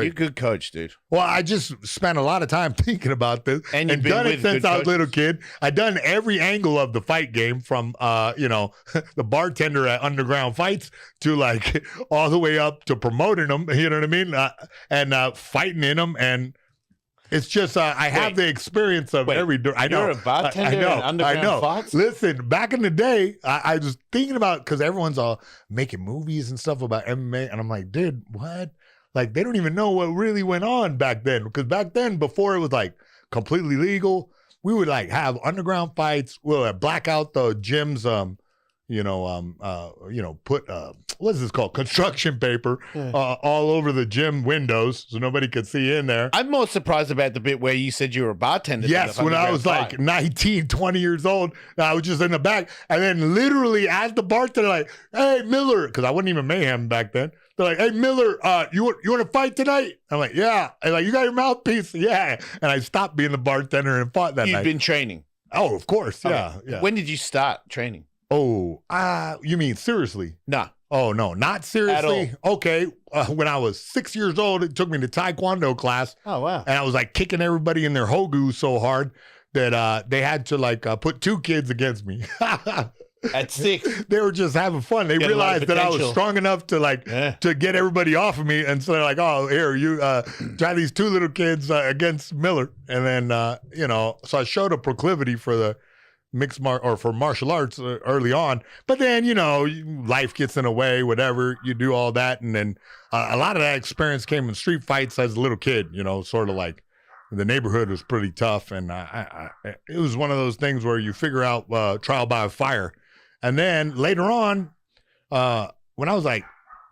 You're a good coach, dude. Well, I just spent a lot of time thinking about this And you've done been it with since good I was a little coaches. kid. I've done every angle of the fight game from, the bartender at Underground Fights to like all the way up to promoting them, you know what I mean? And fighting in them. And it's just, I have the experience of every, I know. You're a bartender in Underground Fights? Listen, back in the day, I was thinking about, because everyone's all making movies and stuff about MMA. And I'm like, dude, what? Like, they don't even know what really went on back then. Because back then, before it was like completely legal, we would like have underground fights. We'll black out the gyms, put, what is this called? Construction paper all over the gym windows so nobody could see in there. I'm more surprised about the bit where you said you were a bartender. Yes, when I was like 19, 20 years old, I was just in the back. And then literally as the bartender, like, hey, Miller, because I wasn't even Mayhem back then. They're like, hey, Miller, you want to fight tonight? I'm like, yeah. And like, you got your mouthpiece? Yeah. And I stopped being the bartender and fought that night. You've been training? Oh, of course. Yeah. Okay. When did you start training? Oh, you mean seriously? No. Oh, no, not seriously. Okay. When I was 6 years old, it took me to Taekwondo class. Oh, wow. And I was like kicking everybody in their hogu so hard that they had to like put 2 kids against me. At 6. They were just having fun. They realized that I was strong enough to like to get everybody off of me. And so they're like, oh, here, you try these 2 little kids against Miller. And then, so I showed a proclivity for the for martial arts early on. But then, life gets in the way, whatever, you do all that. And then a lot of that experience came in street fights as a little kid, sort of like the neighborhood was pretty tough. And it was one of those things where you figure out trial by fire. And then later on, when I was like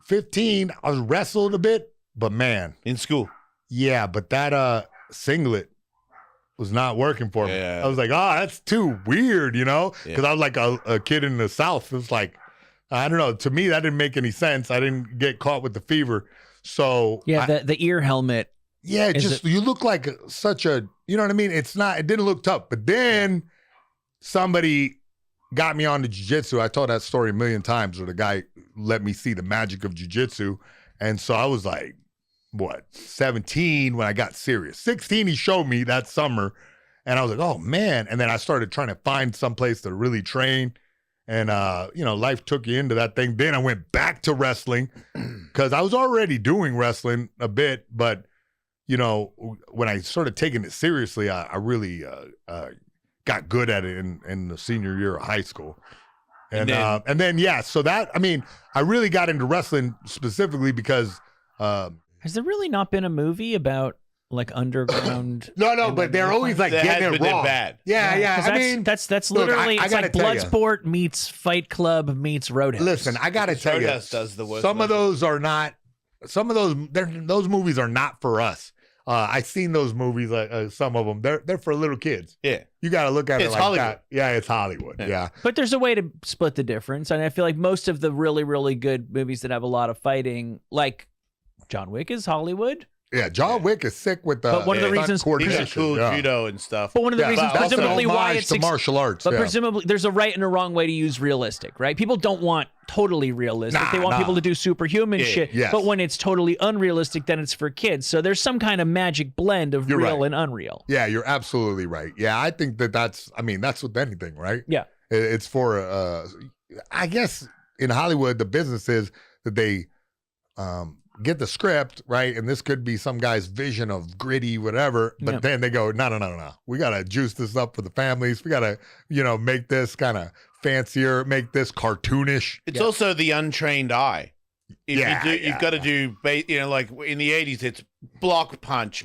15, I was wrestled a bit, but man. In school? Yeah, but that singlet was not working for me. Yeah. I was like, that's too weird, because I was like a kid in the South. It was like, I don't know. To me, that didn't make any sense. I didn't get caught with the fever. So yeah, the ear helmet. Yeah, you look like such a, you know what I mean? It didn't look tough. But then somebody got me on to jiu-jitsu. I told that story a million times where the guy let me see the magic of jiu-jitsu. And so I was like, 17 when I got serious. 16, he showed me that summer. And I was like, oh, man. And then I started trying to find some place to really train. And, life took you into that thing. Then I went back to wrestling because I was already doing wrestling a bit. But, when I started taking it seriously, I really got good at it in the senior year of high school. And then, so that, I really got into wrestling specifically because has there really not been a movie about like underground? No, but they're always like getting it wrong. Bad. Yeah. That's literally I it's like Bloodsport meets Fight Club meets Roadhouse. Listen, I gotta tell you, does the worst. Some of those movies are not for us. I've seen those movies, some of them. They're for little kids. Yeah, you got to look at it like Hollywood. that. Yeah, it's Hollywood. Yeah, but there's a way to split the difference, and I feel like most of the really, really good movies that have a lot of fighting, like John Wick, is Hollywood. Yeah, John Wick is sick with the. But one of the reasons he's a cool judo and stuff. But one of the reasons, presumably, why it's martial arts. But presumably, there's a right and a wrong way to use realistic, right? People don't want totally realistic. They want people to do superhuman shit. Yes. But when it's totally unrealistic, then it's for kids. So there's some kind of magic blend of real and unreal. Yeah, you're absolutely right. Yeah, I think that's with anything, right? Yeah. It's for, I guess in Hollywood, the business is that they get the script, right? And this could be some guy's vision of gritty, whatever. But then they go, no. We got to juice this up for the families. We got to, make this kind of fancier, make this cartoonish. It's also the untrained eye. You've got to do, like in the 80s, it's block punch.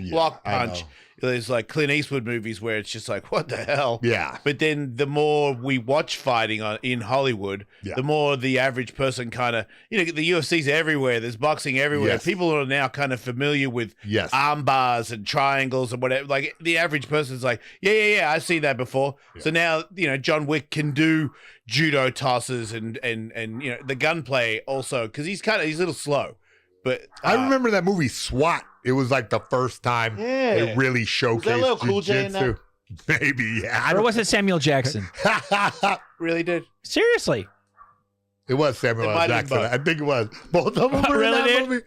There's like Clint Eastwood movies where it's just like, what the hell? Yeah. But then the more we watch fighting in Hollywood, the more the average person kind of, the UFC's everywhere. There's boxing everywhere. Yes. People are now kind of familiar with arm bars and triangles and whatever. Like the average person's like, yeah, I've seen that before. Yeah. So now, John Wick can do judo tosses and the gunplay also, because he's a little slow. But I remember that movie SWAT. It was like the first time they really showcased Cool J in that? Maybe, yeah. Or was it Samuel Jackson? Really did? Seriously? It was Samuel L. Jackson. I think it was. Both of them were in that movie.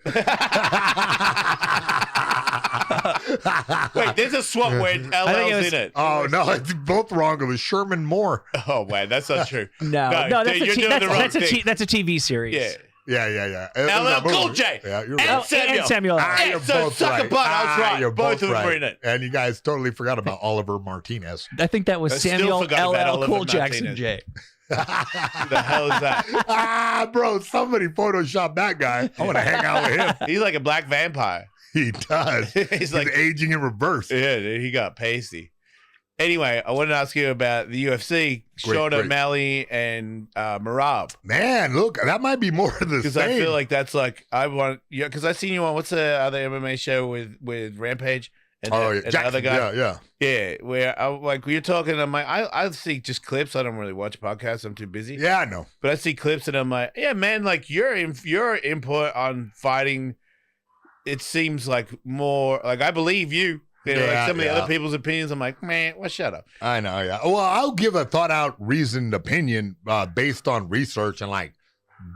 Wait, there's a swap where LL's in it. Oh no, it's both wrong. It was Sherman Moore. Oh man, that's not true. No, that's a TV series. Yeah. Yeah. LL Cool J. Yeah, you're and right. And Samuel. Yeah, so suck a butt. I was right. You're Both of them were in it. And you guys totally forgot about Oliver Martinez. I think that was I still Samuel forgot about LL Oliver Cool Jackson Martinez. J. Who the hell is that? Bro, somebody photoshopped that guy. I want to hang out with him. He's like a black vampire. He does. He's like aging in reverse. Yeah, dude, he got pasty. Anyway, I wanted to ask you about the UFC, Sean O'Malley and Marab. Man, look, that might be more of the same. Because I feel like that's like because I seen you on what's the other MMA show with Rampage and, and the other guy. Yeah. Where like you're talking, I'm like I see just clips. I don't really watch podcasts. I'm too busy. Yeah, I know. But I see clips and I'm like, yeah, man, like your input on fighting, it seems like more like I believe you. Like some of the other people's opinions, I'm like, man, well, shut up. I know, yeah. Well, I'll give a thought-out, reasoned opinion based on research and like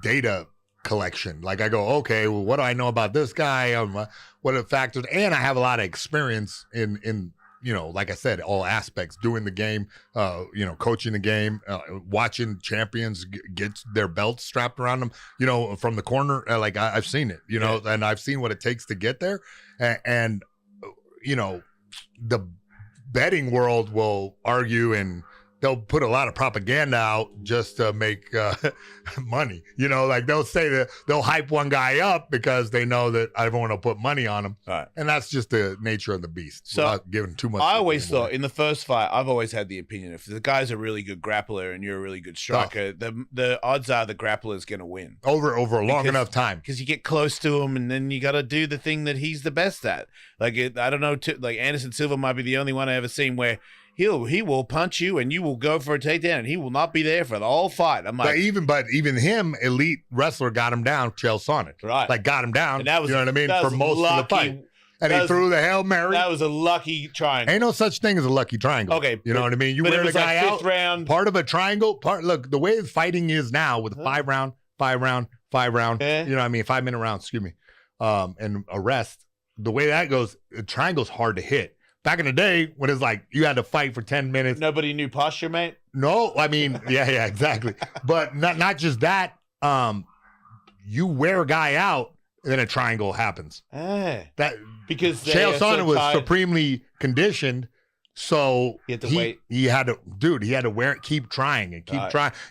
data collection. Like I go, okay, well, what do I know about this guy? What are the factors? And I have a lot of experience in like I said, all aspects, doing the game, coaching the game, watching champions get their belts strapped around them, from the corner. Like I've seen it, and I've seen what it takes to get there, and the betting world will argue and they'll put a lot of propaganda out just to make money. Like they'll say that they'll hype one guy up because they know that everyone will put money on him. Right. And that's just the nature of the beast. So without giving too much. I always thought in the first fight, I've always had the opinion if the guy's a really good grappler and you're a really good striker, the odds are the grappler is going to win over a long enough time because you get close to him and then you got to do the thing that he's the best at. Like I don't know, like Anderson Silva might be the only one I ever seen where he will punch you and you will go for a takedown and he will not be there for the whole fight. I'm like, but even him, elite wrestler, got him down. Chael Sonnen, right? Like got him down. And that was, you know what I mean, for most of the fight. And he threw the Hail Mary. That was a lucky triangle. Ain't no such thing as a lucky triangle. Okay, you know what I mean. You wear the guy like out. Round. Part of a triangle. Look, the way fighting is now with a 5 round. You know what I mean. 5-minute round. Excuse me. And a rest. The way that goes, a triangle's hard to hit. Back in the day, when it's like you had to fight for 10 minutes. Nobody knew posture, mate. No, I mean, yeah, exactly. But not just that. You wear a guy out, and then a triangle happens. That because Chael Sonnen was supremely conditioned, so he had to wear it, keep trying and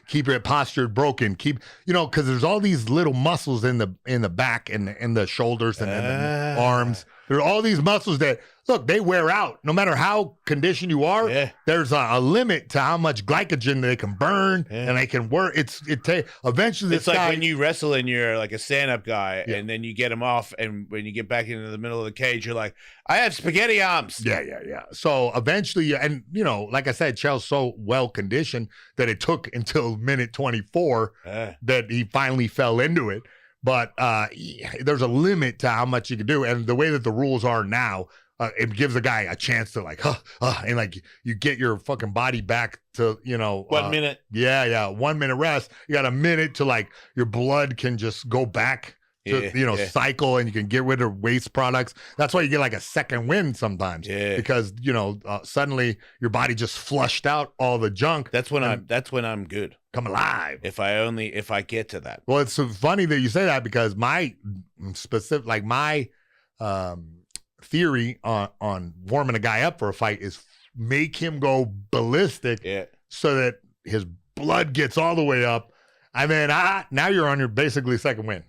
keep it postured, broken, because there's all these little muscles in the back and in the shoulders and the arms. There are all these muscles that look, they wear out. No matter how conditioned you are, there's a limit to how much glycogen they can burn and they can work. Eventually it's like when you wrestle and you're like a stand-up guy and then you get him off, and when you get back into the middle of the cage, you're like, I have spaghetti arms. Yeah. So eventually, and like I said, Chael's so well conditioned that it took until minute 24 that he finally fell into it. But there's a limit to how much you can do. And the way that the rules are now, it gives a guy a chance to and like you get your fucking body back to, 1 minute. Yeah. 1 minute rest. You got a minute to like your blood can just go back to, cycle, and you can get rid of waste products. That's why you get like a second wind sometimes. Yeah. Because, suddenly your body just flushed out all the junk. That's when I'm good. Come alive. If I get to that. Well, it's so funny that you say that because my theory on warming a guy up for a fight is make him go ballistic so that his blood gets all the way up. And then now you're on your basically second win.